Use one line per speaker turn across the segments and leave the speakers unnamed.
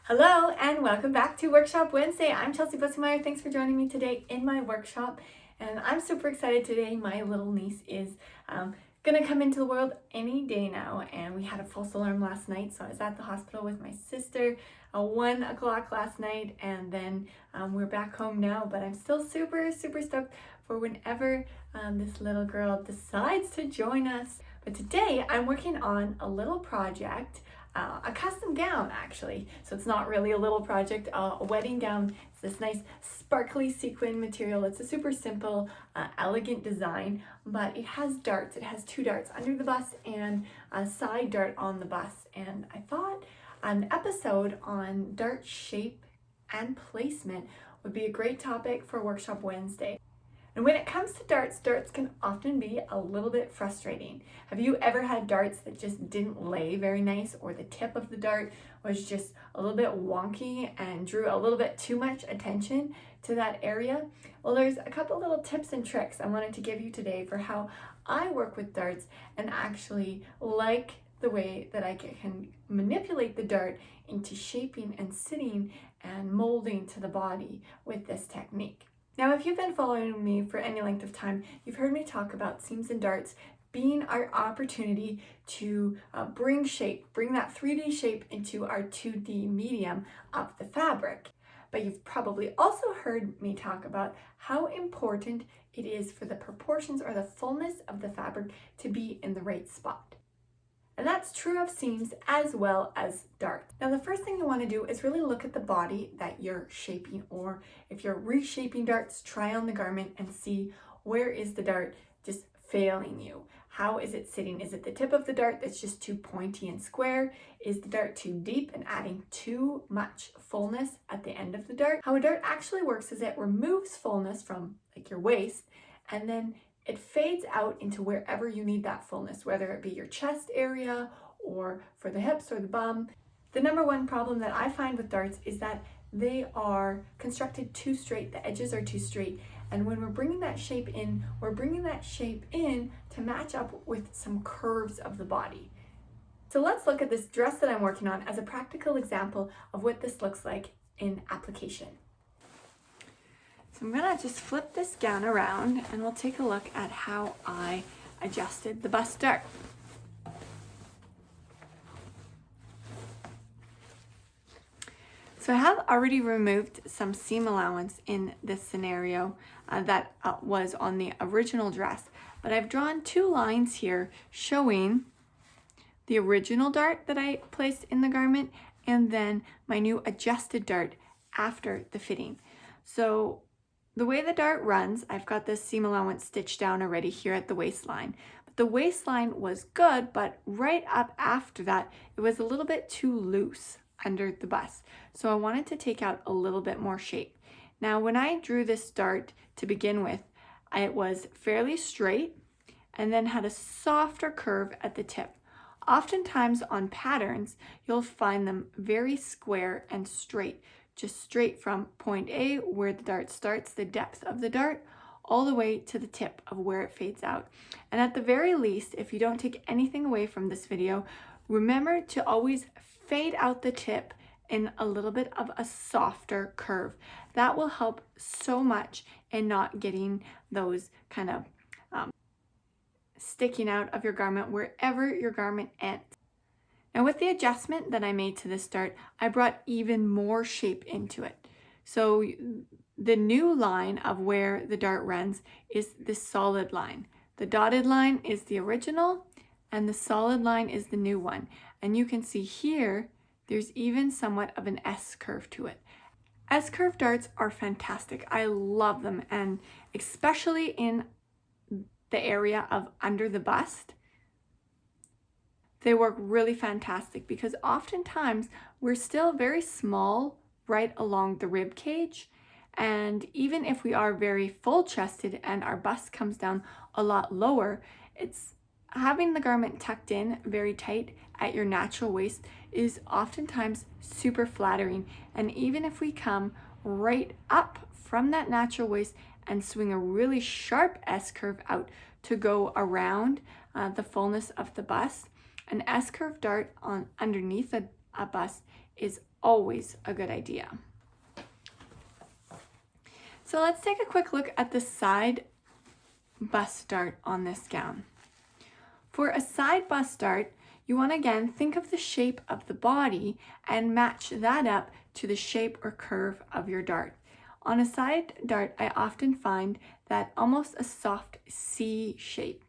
Hello and welcome back to Workshop Wednesday. I'm Chelsea Bussemeyer. Thanks for joining me today in my workshop. And I'm super excited today. My little niece is gonna come into the world any day now. And we had a false alarm last night. So I was at the hospital with my sister at 1 o'clock last night. And then we're back home now. But I'm still super stoked for whenever this little girl decides to join us. But today I'm working on a little project. A custom gown actually, so it's not really a little project, a wedding gown. It's this nice sparkly sequin material. It's a super simple, elegant design, but it has darts. It has 2 darts under the bust and a side dart on the bust. And I thought an episode on dart shape and placement would be a great topic for Workshop Wednesday. And when it comes to darts can often be a little bit frustrating. Have you ever had darts that just didn't lay very nice, or the tip of the dart was just a little bit wonky and drew a little bit too much attention to that area? Well, there's a couple little tips and tricks I wanted to give you today for how I work with darts and actually like the way that I can manipulate the dart into shaping and sitting and molding to the body with this technique. Now, if you've been following me for any length of time, you've heard me talk about seams and darts being our opportunity to bring that 3D shape into our 2D medium of the fabric. But you've probably also heard me talk about how important it is for the proportions or the fullness of the fabric to be in the right spot. And that's true of seams as well as darts. Now, the first thing you want to do is really look at the body that you're shaping, or if you're reshaping darts, try on the garment and see where is the dart just failing you. How is it sitting? Is it the tip of the dart that's just too pointy and square? Is the dart too deep and adding too much fullness at the end of the dart? How a dart actually works is it removes fullness from like your waist, and then it fades out into wherever you need that fullness, whether it be your chest area or for the hips or the bum. The number one problem that I find with darts is that they are constructed too straight. The edges are too straight. And when we're bringing that shape in, we're bringing that shape in to match up with some curves of the body. So let's look at this dress that I'm working on as a practical example of what this looks like in application. So I'm gonna just flip this gown around and we'll take a look at how I adjusted the bust dart. So I have already removed some seam allowance in this scenario that was on the original dress, but I've drawn 2 lines here showing the original dart that I placed in the garment and then my new adjusted dart after the fitting. So the way the dart runs, I've got this seam allowance stitched down already here at the waistline. But the waistline was good, but right up after that, it was a little bit too loose under the bust. So I wanted to take out a little bit more shape. Now, when I drew this dart to begin with, it was fairly straight and then had a softer curve at the tip. Oftentimes on patterns, you'll find them very square and straight, just straight from point A, where the dart starts, the depth of the dart, all the way to the tip of where it fades out. And at the very least, if you don't take anything away from this video, remember to always fade out the tip in a little bit of a softer curve. That will help so much in not getting those kind of sticking out of your garment wherever your garment ends. Now, with the adjustment that I made to this dart, I brought even more shape into it. So the new line of where the dart runs is this solid line. The dotted line is the original and the solid line is the new one. And you can see here, there's even somewhat of an S curve to it. S curve darts are fantastic. I love them, and especially in the area of under the bust. They work really fantastic because oftentimes we're still very small right along the rib cage. And even if we are very full chested and our bust comes down a lot lower, it's having the garment tucked in very tight at your natural waist is oftentimes super flattering. And even if we come right up from that natural waist and swing a really sharp S curve out to go around the fullness of the bust, an S curve dart on underneath a bust is always a good idea. So let's take a quick look at the side bust dart on this gown. For a side bust dart, you want to again think of the shape of the body and match that up to the shape or curve of your dart. On a side dart, I often find that almost a soft C shape.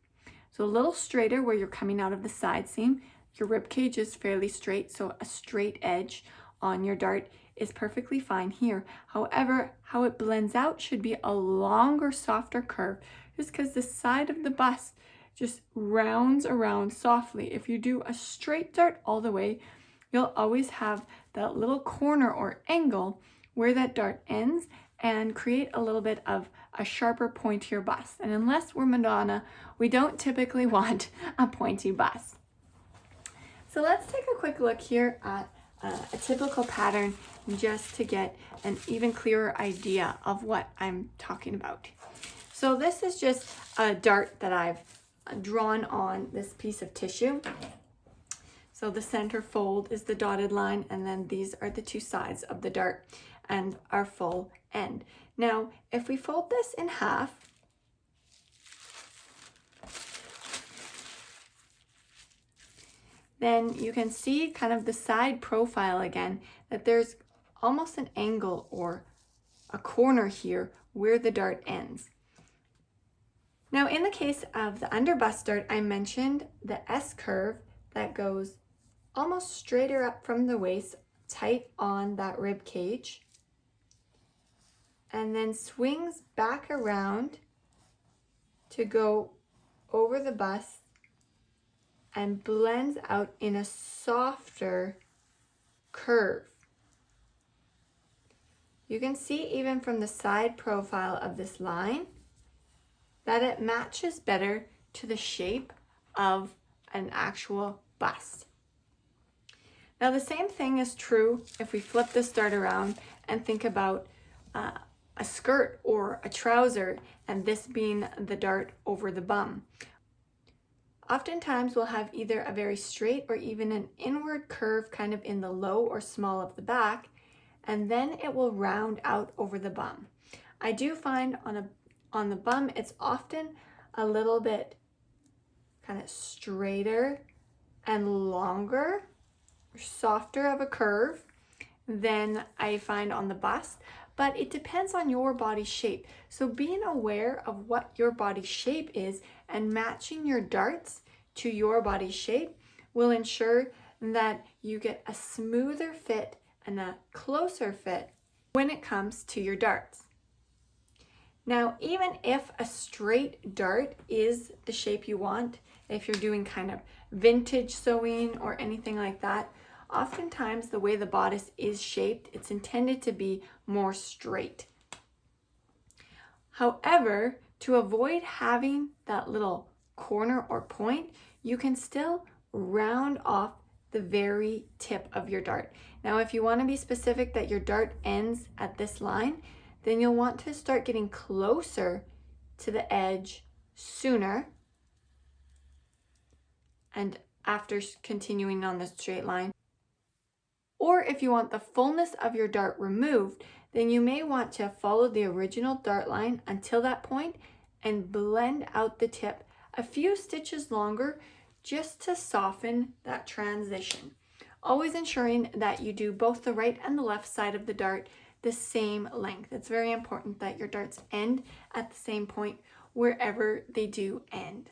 So a little straighter where you're coming out of the side seam. Your rib cage is fairly straight, so a straight edge on your dart is perfectly fine here. However, how it blends out should be a longer, softer curve, just because the side of the bust just rounds around softly. If you do a straight dart all the way, you'll always have that little corner or angle where that dart ends and create a little bit of a sharper, pointier bust. And unless we're Madonna, we don't typically want a pointy bust. So let's take a quick look here at a typical pattern just to get an even clearer idea of what I'm talking about. So this is just a dart that I've drawn on this piece of tissue. So the center fold is the dotted line, and then these are the two sides of the dart and our full end. Now, if we fold this in half, then you can see kind of the side profile again, that there's almost an angle or a corner here where the dart ends. Now, in the case of the under bust dart, I mentioned the S curve that goes almost straighter up from the waist, tight on that rib cage, and then swings back around to go over the bust and blends out in a softer curve. You can see even from the side profile of this line that it matches better to the shape of an actual bust. Now the same thing is true if we flip this dart around and think about a skirt or a trouser, and this being the dart over the bum. Oftentimes we'll have either a very straight or even an inward curve kind of in the low or small of the back, and then it will round out over the bum. I do find on the bum it's often a little bit kind of straighter and longer, softer of a curve than I find on the bust, but it depends on your body shape. So being aware of what your body shape is and matching your darts to your body shape will ensure that you get a smoother fit and a closer fit when it comes to your darts. Now, even if a straight dart is the shape you want, if you're doing kind of vintage sewing or anything like that, oftentimes the way the bodice is shaped, it's intended to be more straight. However, to avoid having that little corner or point, you can still round off the very tip of your dart. Now, if you want to be specific that your dart ends at this line, then you'll want to start getting closer to the edge sooner, and after continuing on the straight line. Or if you want the fullness of your dart removed, then you may want to follow the original dart line until that point and blend out the tip a few stitches longer just to soften that transition. Always ensuring that you do both the right and the left side of the dart the same length. It's very important that your darts end at the same point wherever they do end.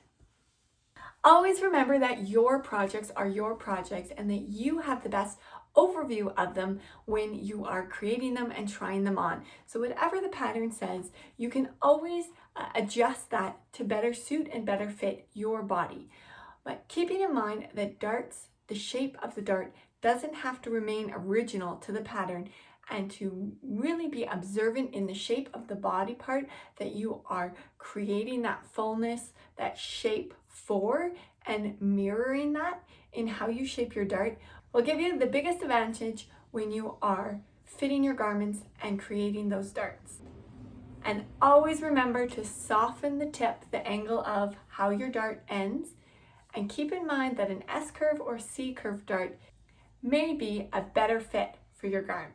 Always remember that your projects are your projects and that you have the best overview of them when you are creating them and trying them on. So whatever the pattern says, you can always adjust that to better suit and better fit your body. But keeping in mind that darts, the shape of the dart doesn't have to remain original to the pattern, and to really be observant in the shape of the body part that you are creating that fullness, that shape for, and mirroring that in how you shape your dart will give you the biggest advantage when you are fitting your garments and creating those darts. And always remember to soften the tip, the angle of how your dart ends, and keep in mind that an S curve or C curve dart may be a better fit for your garment.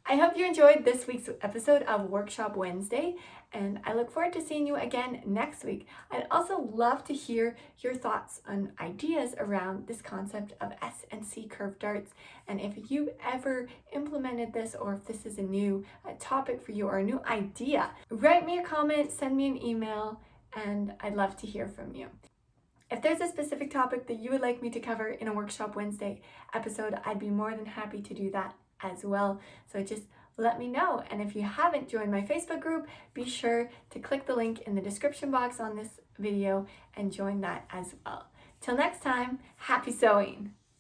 I hope you enjoyed this week's episode of Workshop Wednesday, and I look forward to seeing you again next week. I'd also love to hear your thoughts and ideas around this concept of S and C curved darts, and if you've ever implemented this or if this is a new topic for you or a new idea. Write me a comment, send me an email, and I'd love to hear from you. If there's a specific topic that you would like me to cover in a Workshop Wednesday episode, I'd be more than happy to do that as well. So just let me know. And if you haven't joined my Facebook group, be sure to click the link in the description box on this video and join that as well. Till next time, happy sewing!